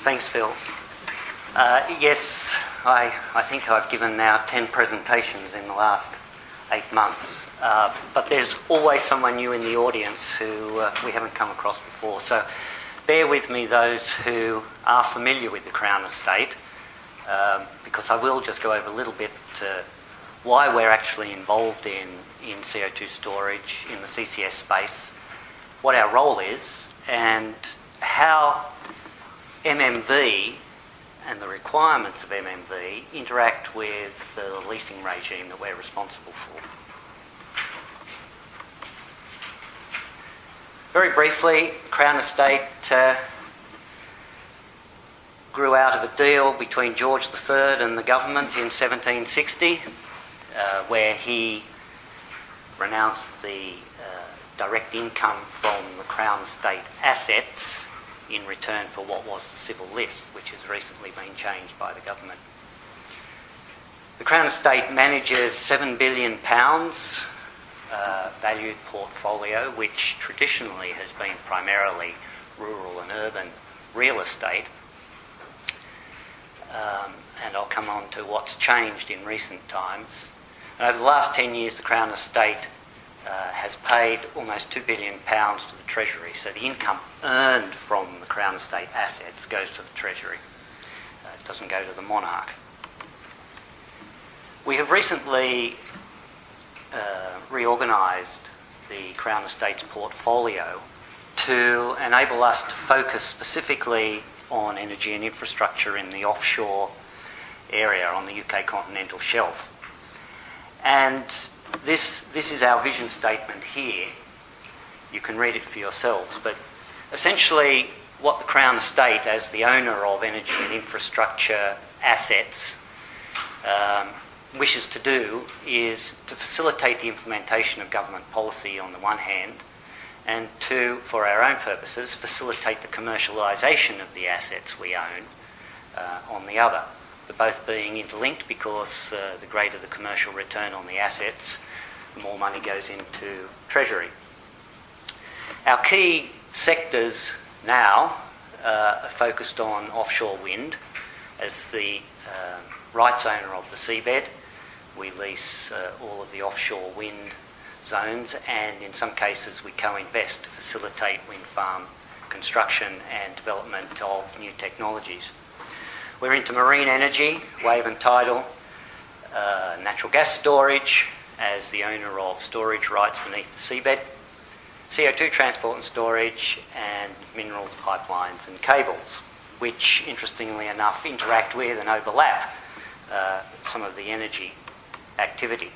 Thanks, Phil. Yes, I think I've given now 10 presentations in the last 8 months, but there's always someone new in the audience who we haven't come across before. So bear with me, those who are familiar with the Crown Estate, because I will just go over a little bit why we're actually involved in CO2 storage in the CCS space, what our role is, and how MMV and the requirements of MMV interact with the leasing regime that we're responsible for. Very briefly, Crown Estate grew out of a deal between George III and the government in 1760, where he renounced the direct income from the Crown Estate assets in return for what was the civil list, which has recently been changed by the government. The Crown Estate manages £7 billion valued portfolio, which traditionally has been primarily rural and urban real estate. And I'll come on to what's changed in recent times. And over the last 10 years, the Crown Estate has paid almost £2 billion to the Treasury. So the income earned from the Crown Estate assets goes to the Treasury. It doesn't go to the monarch. We have recently reorganised the Crown Estate's portfolio to enable us to focus specifically on energy and infrastructure in the offshore area on the UK continental shelf. And this is our vision statement here. You can read it for yourselves, but essentially what the Crown Estate, as the owner of energy and infrastructure assets, wishes to do is to facilitate the implementation of government policy on the one hand, and to, for our own purposes, facilitate the commercialisation of the assets we own on the other. The both being interlinked because the greater the commercial return on the assets, the more money goes into Treasury. Our key sectors now are focused on offshore wind. As the rights owner of the seabed, we lease all of the offshore wind zones, and in some cases we co-invest to facilitate wind farm construction and development of new technologies. We're into marine energy, wave and tidal, natural gas storage as the owner of storage rights beneath the seabed, CO2 transport and storage, and minerals, pipelines and cables, which interestingly enough interact with and overlap some of the energy activity.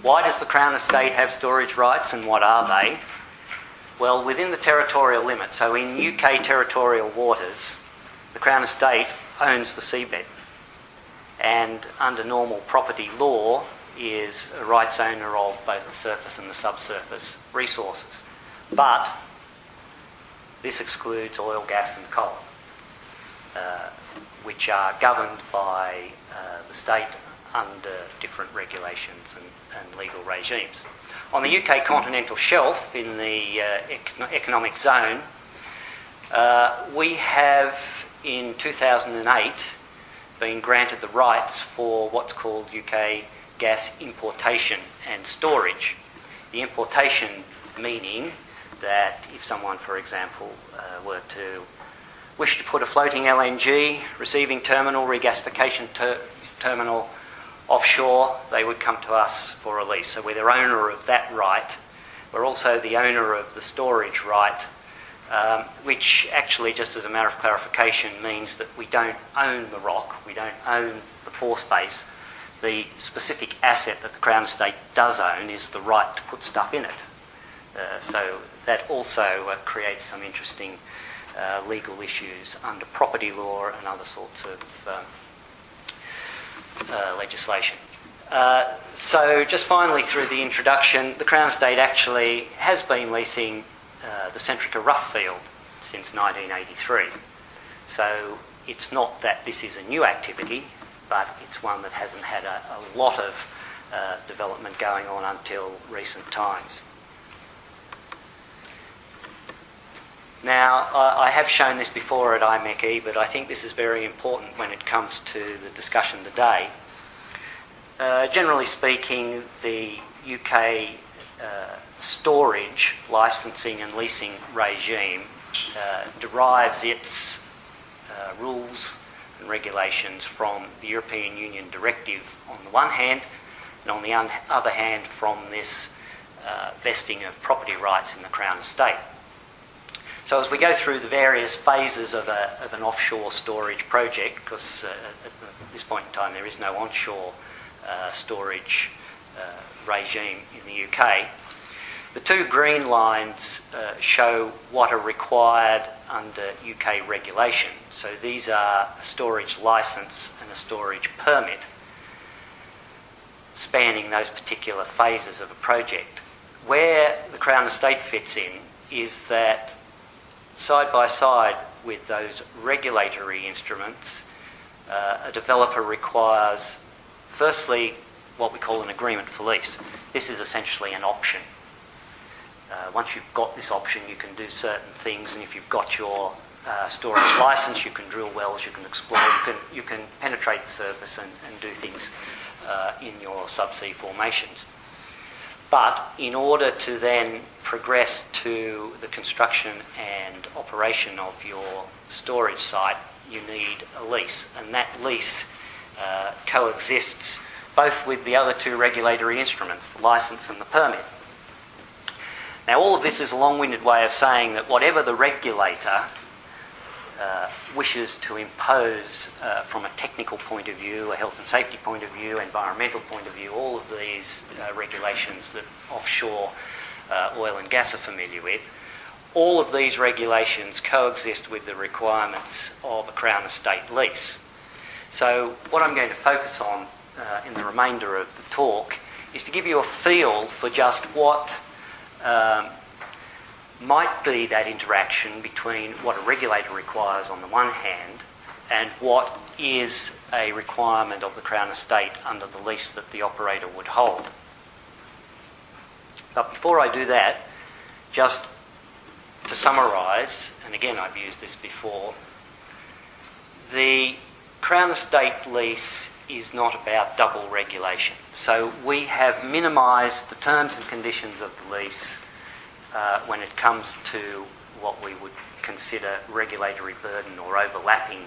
Why does the Crown Estate have storage rights, and what are they? Well, within the territorial limit, so in UK territorial waters, the Crown Estate owns the seabed, and under normal property law is a rights owner of both the surface and the subsurface resources. But this excludes oil, gas and coal, which are governed by the state under different regulations and legal regimes. On the UK continental shelf, in the economic zone, we have in 2008 been granted the rights for what's called UK gas importation and storage. The importation meaning that if someone, for example, were to wish to put a floating LNG receiving terminal, regasification terminal offshore, they would come to us for a lease. So we're the owner of that right. We're also the owner of the storage right, which actually, just as a matter of clarification, means that we don't own the rock, we don't own the pore space. The specific asset that the Crown Estate does own is the right to put stuff in it. So that also creates some interesting legal issues under property law and other sorts of legislation. So just finally, through the introduction, the Crown Estate actually has been leasing the Centrica Rough Field since 1983. So it's not that this is a new activity, but it's one that hasn't had a lot of development going on until recent times. Now, I have shown this before at IMECE, but I think this is very important when it comes to the discussion today. Generally speaking, the UK storage licensing and leasing regime derives its rules and regulations from the European Union directive on the one hand, and on the other hand from this vesting of property rights in the Crown Estate. So as we go through the various phases of an offshore storage project, because at this point in time there is no onshore storage regime in the UK, the two green lines show what are required under UK regulation. So these are a storage licence and a storage permit spanning those particular phases of a project. Where the Crown Estate fits in is that side by side with those regulatory instruments, a developer requires, firstly, what we call an agreement for lease. This is essentially an option. Once you've got this option, you can do certain things, and if you've got your storage licence, you can drill wells, you can explore, you can penetrate the surface and do things in your subsea formations. But in order to then progress to the construction and operation of your storage site, you need a lease, and that lease coexists both with the other two regulatory instruments, the licence and the permit. Now, all of this is a long-winded way of saying that whatever the regulator wishes to impose from a technical point of view, a health and safety point of view, environmental point of view, all of these regulations that offshore oil and gas are familiar with, all of these regulations coexist with the requirements of a Crown Estate lease. So what I'm going to focus on in the remainder of the talk is to give you a feel for just what might be that interaction between what a regulator requires on the one hand and what is a requirement of the Crown Estate under the lease that the operator would hold. But before I do that, just to summarise, and again I've used this before, the Crown Estate lease is not about double regulation. So we have minimised the terms and conditions of the lease when it comes to what we would consider regulatory burden or overlapping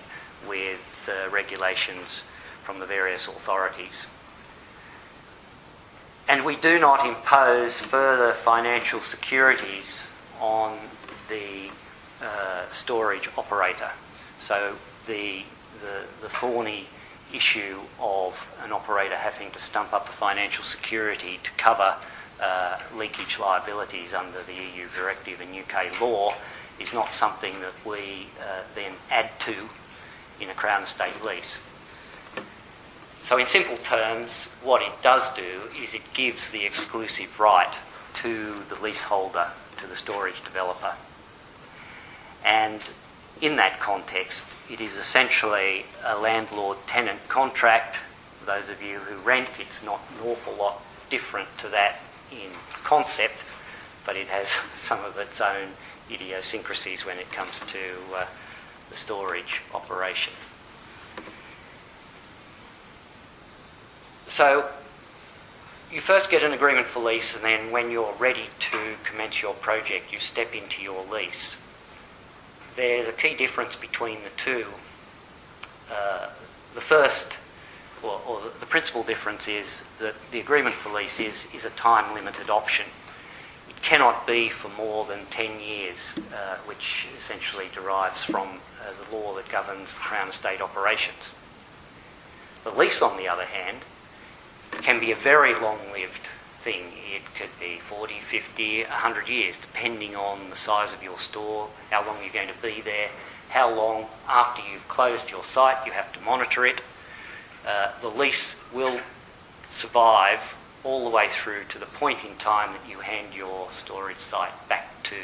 with regulations from the various authorities. And we do not impose further financial securities on the storage operator. So the thorny issue of an operator having to stump up the financial security to cover leakage liabilities under the EU directive and UK law is not something that we then add to in a Crown Estate lease. So in simple terms, what it does do is it gives the exclusive right to the leaseholder, to the storage developer. And in that context, it is essentially a landlord-tenant contract. For those of you who rent, it's not an awful lot different to that in concept, but it has some of its own idiosyncrasies when it comes to the storage operation. So you first get an agreement for lease, and then when you're ready to commence your project, you step into your lease. There's a key difference between the two. The first, or the principal difference is that the agreement for lease is a time-limited option. It cannot be for more than 10 years, which essentially derives from the law that governs Crown Estate operations. The lease, on the other hand, can be a very long-lived thing. It could be 40, 50, 100 years, depending on the size of your store, how long you're going to be there, how long after you've closed your site you have to monitor it. The lease will survive all the way through to the point in time that you hand your storage site back to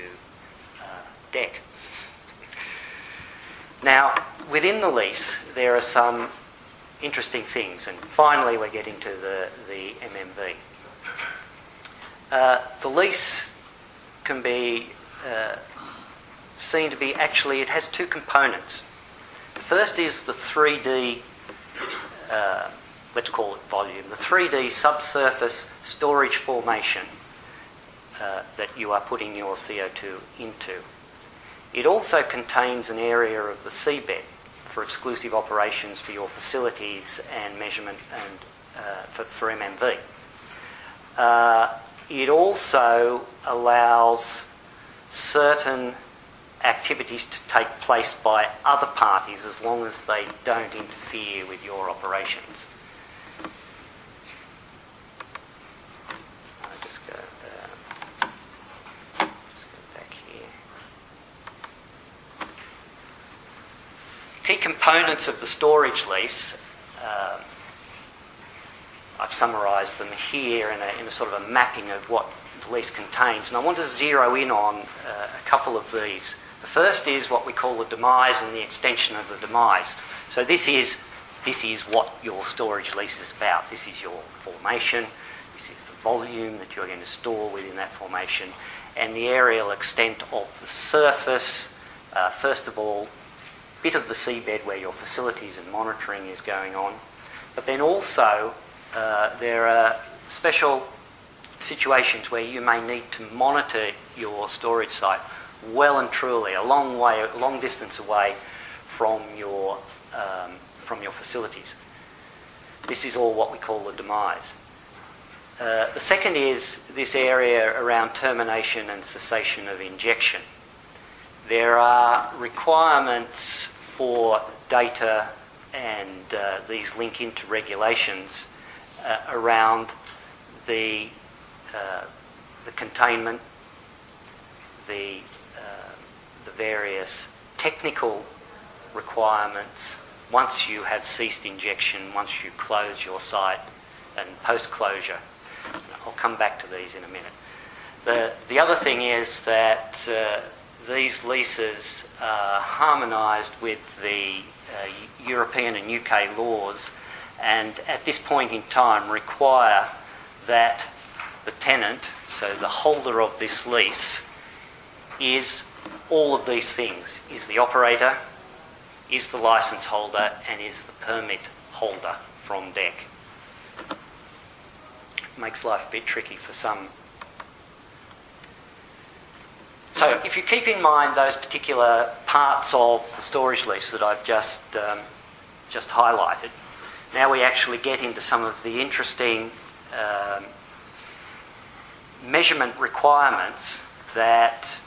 DEC. Now, within the lease, there are some interesting things, and finally we're getting to the MMV. The lease can be seen to be actually, it has two components. The first is the 3D, let's call it volume, the 3D subsurface storage formation that you are putting your CO2 into. It also contains an area of the seabed for exclusive operations for your facilities and measurement and for MMV. It also allows certain activities to take place by other parties as long as they don't interfere with your operations. I'll just go back here. Key components of the storage lease, I've summarised them here in a sort of a mapping of what the lease contains, and I want to zero in on a couple of these. The first is what we call the demise and the extension of the demise. So this is what your storage lease is about. This is your formation, this is the volume that you're going to store within that formation, and the aerial extent of the surface, first of all, bit of the seabed where your facilities and monitoring is going on, but then also there are special situations where you may need to monitor your storage site well and truly a long distance away from your facilities. This is all what we call the demise. The second is this area around termination and cessation of injection. There are requirements for data, and these link into regulations around the containment, the various technical requirements once you have ceased injection, once you close your site, and post-closure. I'll come back to these in a minute. The other thing is that these leases are harmonised with the European and UK laws, and at this point in time require that the tenant, so the holder of this lease, is all of these things: is the operator, is the licence holder, and is the permit holder from deck. Makes life a bit tricky for some. So if you keep in mind those particular parts of the storage lease that I've just highlighted, now we actually get into some of the interesting measurement requirements that,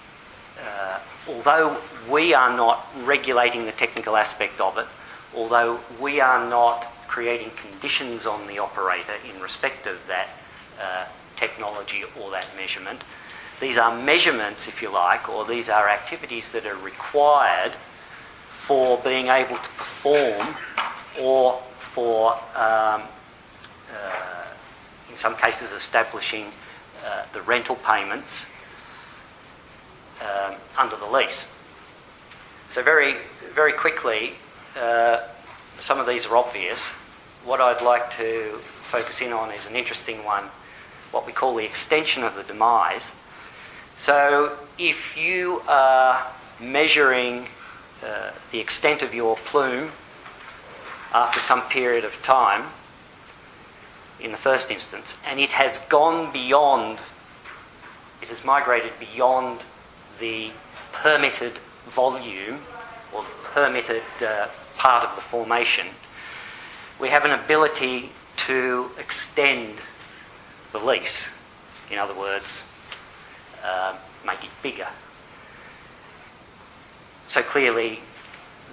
although we are not regulating the technical aspect of it, although we are not creating conditions on the operator in respect of that technology or that measurement, these are measurements, if you like, or these are activities that are required for being able to perform, or for, in some cases, establishing the rental payments under the lease. So very, very quickly, some of these are obvious. What I'd like to focus in on is an interesting one, what we call the extension of the demise. So if you are measuring the extent of your plume after some period of time, in the first instance, and it has gone beyond, it has migrated beyond the permitted volume or permitted part of the formation, we have an ability to extend the lease. In other words, make it bigger. So clearly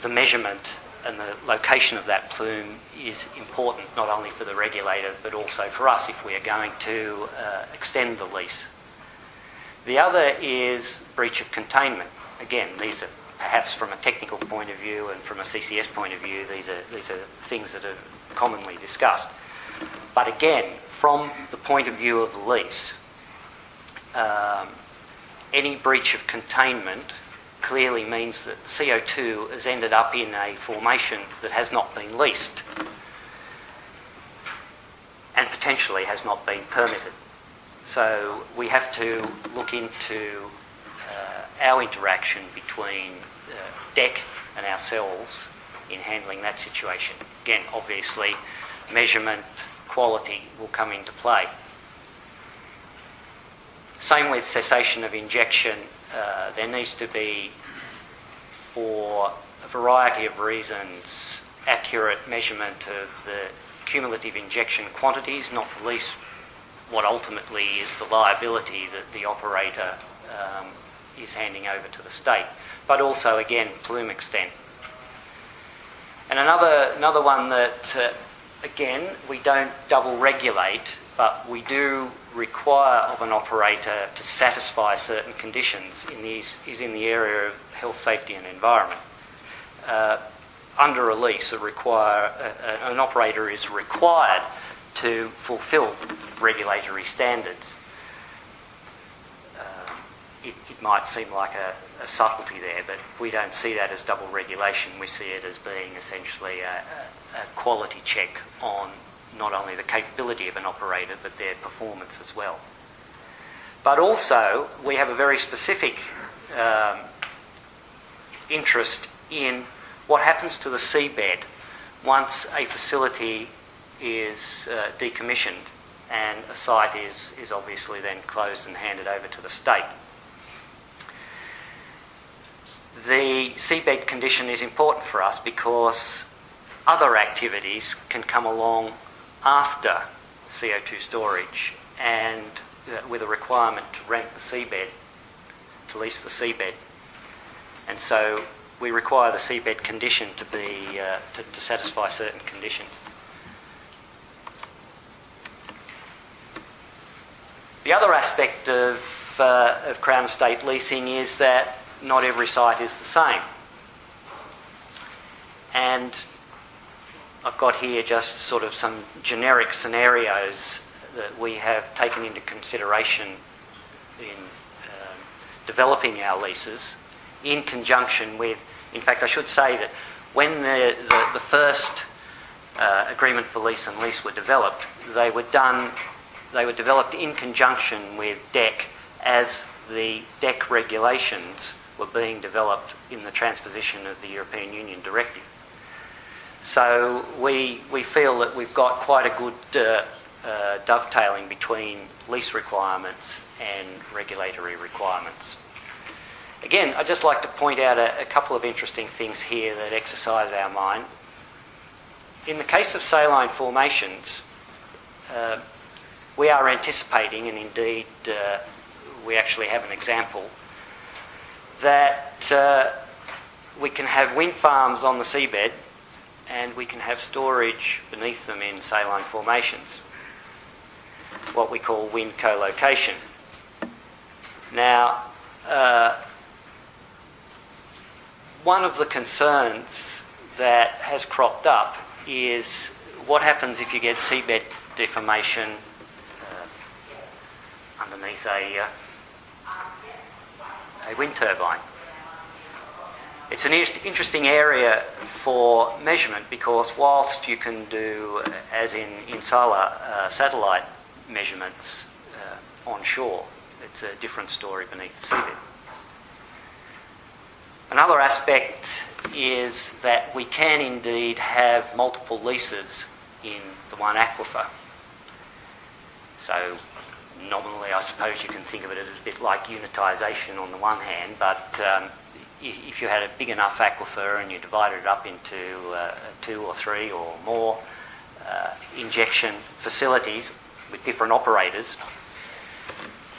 the measurement and the location of that plume is important, not only for the regulator but also for us if we are going to extend the lease. The other is breach of containment. Again, these are perhaps from a technical point of view and from a CCS point of view, these are things that are commonly discussed. But again, from the point of view of the lease, any breach of containment clearly means that CO2 has ended up in a formation that has not been leased and potentially has not been permitted. So we have to look into our interaction between DEC and ourselves in handling that situation. Again, obviously, measurement, quality will come into play. Same with cessation of injection. There needs to be, for a variety of reasons, accurate measurement of the cumulative injection quantities, not the least what ultimately is the liability that the operator is handing over to the state, but also, again, plume extent. And another one that, again, we don't double regulate, but we do require of an operator to satisfy certain conditions is in the area of health, safety and environment. Under a lease, an operator is required to fulfil regulatory standards. It might seem like a subtlety there, but we don't see that as double regulation. We see it as being essentially a quality check on not only the capability of an operator, but their performance as well. But also, we have a very specific interest in what happens to the seabed once a facility is decommissioned and a site is obviously then closed and handed over to the state. The seabed condition is important for us because other activities can come along after CO2 storage and with a requirement to rent the seabed, to lease the seabed. And so we require the seabed condition to be to satisfy certain conditions. The other aspect of Crown Estate leasing is that not every site is the same. And I've got here just sort of some generic scenarios that we have taken into consideration in developing our leases in conjunction with, in fact I should say that when the first agreement for lease and lease were developed, they were developed in conjunction with DEC as the DEC regulations were being developed in the transposition of the European Union directive. So we feel that we've got quite a good dovetailing between lease requirements and regulatory requirements. Again, I'd just like to point out a couple of interesting things here that exercise our mind. In the case of saline formations, we are anticipating, and indeed we actually have an example, that we can have wind farms on the seabed and we can have storage beneath them in saline formations, what we call wind co-location. Now, one of the concerns that has cropped up is what happens if you get seabed deformation underneath a wind turbine. It's an interesting area for measurement because whilst you can do, as in solar, satellite measurements onshore, it's a different story beneath the seabed. Another aspect is that we can indeed have multiple leases in the one aquifer. So nominally, I suppose you can think of it as a bit like unitisation on the one hand, but if you had a big enough aquifer and you divided it up into 2 or 3 or more injection facilities with different operators,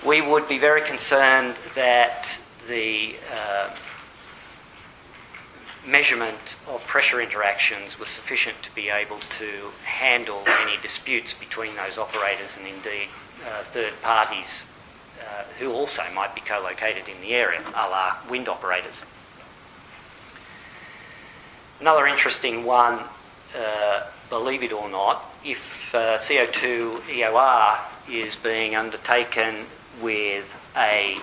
we would be very concerned that the measurement of pressure interactions was sufficient to be able to handle any disputes between those operators and indeed third parties who also might be co-located in the area, a la wind operators. Another interesting one, believe it or not, if CO2 EOR is being undertaken with a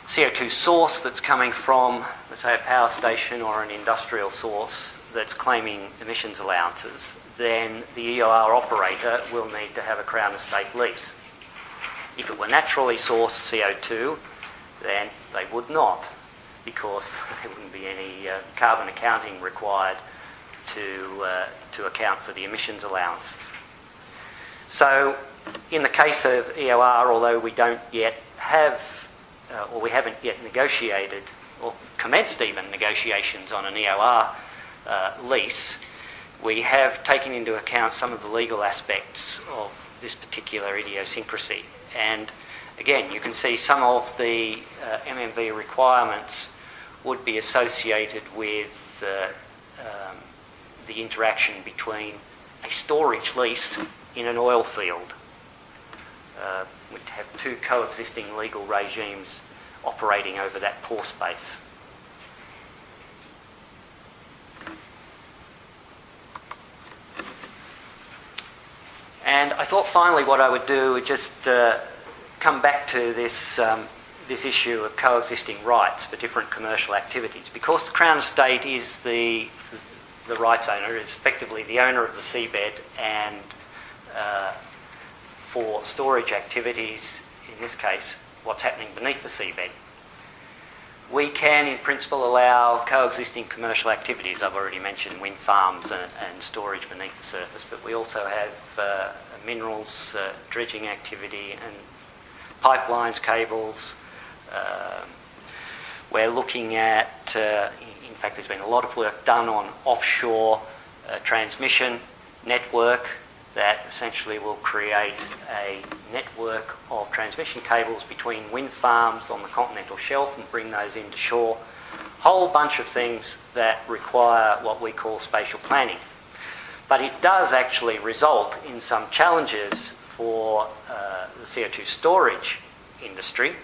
CO2 source that's coming from, let's say, a power station or an industrial source that's claiming emissions allowances, then the EOR operator will need to have a Crown Estate lease. If it were naturally sourced CO2, then they would not, because there wouldn't be any carbon accounting required to account for the emissions allowances. So in the case of EOR, although we don't yet have, or we haven't yet negotiated or commenced even negotiations on an EOR lease, we have taken into account some of the legal aspects of this particular idiosyncrasy. And again, you can see some of the MMV requirements would be associated with the interaction between a storage lease in an oil field. We'd have two coexisting legal regimes operating over that pore space. And I thought finally what I would do would just come back to this issue of coexisting rights for different commercial activities. Because the Crown Estate is the rights owner, is effectively the owner of the seabed, and for storage activities, in this case, what's happening beneath the seabed, we can in principle allow coexisting commercial activities. I've already mentioned wind farms and storage beneath the surface, but we also have minerals, dredging activity, and pipelines, cables. We're looking at, in fact, there's been a lot of work done on offshore transmission network that essentially will create a network of transmission cables between wind farms on the continental shelf and bring those into shore. Whole bunch of things that require what we call spatial planning. But it does actually result in some challenges for the CO2 storage industry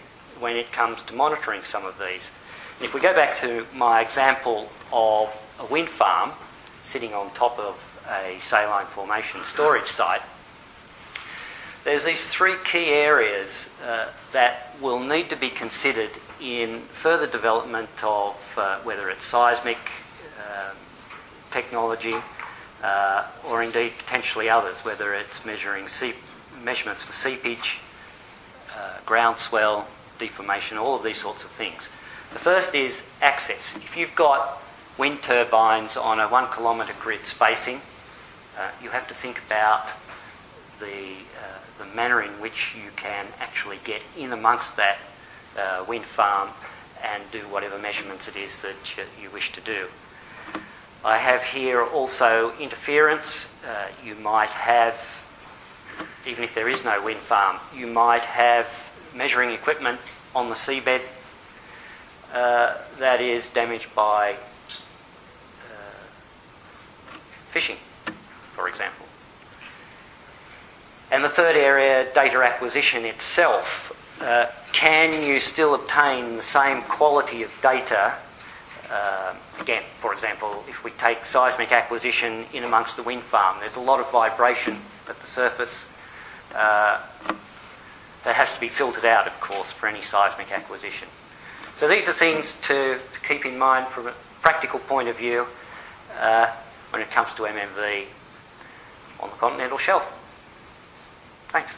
when it comes to monitoring some of these. And if we go back to my example of a wind farm sitting on top of a saline formation storage site, there's these three key areas that will need to be considered in further development of whether it's seismic technology or indeed potentially others, whether it's measurements for seepage, ground swell, deformation, all of these sorts of things. The first is access. If you've got wind turbines on a 1 kilometre grid spacing, you have to think about the manner in which you can actually get in amongst that wind farm and do whatever measurements it is that you wish to do. I have here also interference. You might have, even if there is no wind farm, you might have measuring equipment on the seabed that is damaged by fishing, for example. And the third area, data acquisition itself. Can you still obtain the same quality of data? Again, for example, if we take seismic acquisition in amongst the wind farm, there's a lot of vibration at the surface that has to be filtered out, of course, for any seismic acquisition. So these are things to keep in mind from a practical point of view when it comes to MMV on the continental shelf. Thanks.